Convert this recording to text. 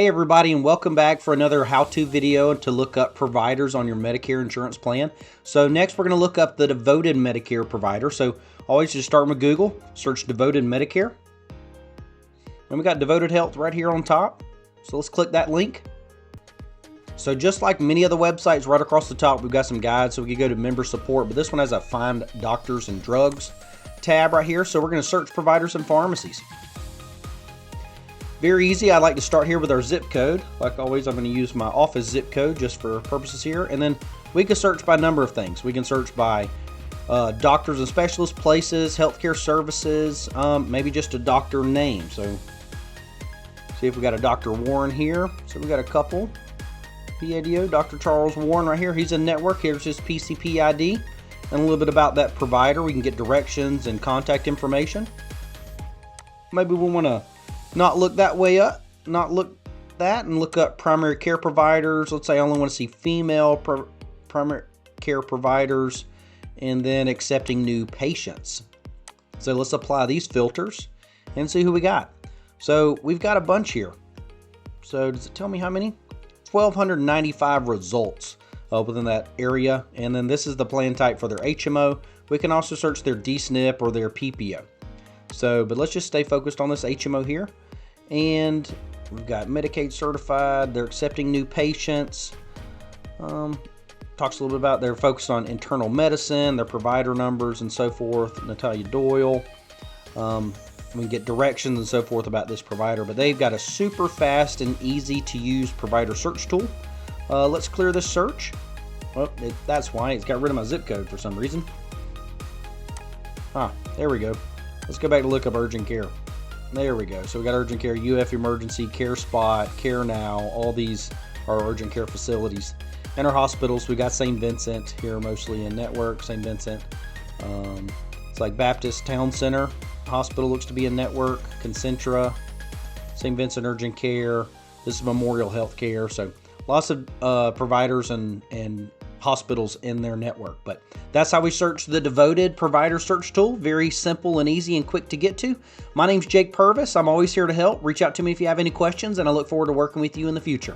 Hey everybody, and welcome back for another how-to video to look up providers on your Medicare insurance plan. So next we're going to look up the devoted Medicare provider. So always just start with Google, search devoted Medicare. And we got devoted health right here on top. So let's click that link. So just like many of the websites right across the top, we've got some guides. So we can go to member support, but this one has a find doctors and drugs tab right here. So we're going to search providers and pharmacies. Very easy. I like to start here with our zip code. Like always, I'm going to use my office zip code just for purposes here. And then we can search by a number of things. We can search by doctors and specialists, places, healthcare services, maybe just a doctor name. So see if we got a Dr. Warren here. So we got a couple. PADO, Dr. Charles Warren right here. He's in network. Here's his PCP ID and a little bit about that provider. We can get directions and contact information. Maybe we want to not look that way up, not look that, and look up primary care providers. Let's say I only want to see female primary care providers, and then accepting new patients. So let's apply these filters and see who we got. So we've got a bunch here. So does it tell me how many? 1,295 results within that area. And then this is the plan type for their HMO. We can also search their DSNP or their PPO. So, but let's just stay focused on this HMO here. And we've got Medicaid certified. They're accepting new patients. Talks a little bit about they're focused on internal medicine, their provider numbers and so forth. Natalia Doyle. We can get directions and so forth about this provider, but they've got a super fast and easy to use provider search tool. Let's clear this search. Well, that's why it's got rid of my zip code for some reason. There we go. Let's go back to look up urgent care. There we go. So we got urgent care, UF Emergency, Care Spot, Care Now. All these are urgent care facilities. And our hospitals, we got St. Vincent here, mostly in network. St. Vincent. It's like Baptist Town Center Hospital looks to be in network. Concentra, St. Vincent Urgent Care. This is Memorial Health Care. So lots of providers and hospitals in their network. But that's how we search the devoted provider search tool. Very simple and easy and quick to get to. My name's Jake Purvis. I'm always here to help. Reach out to me if you have any questions, and I look forward to working with you in the future.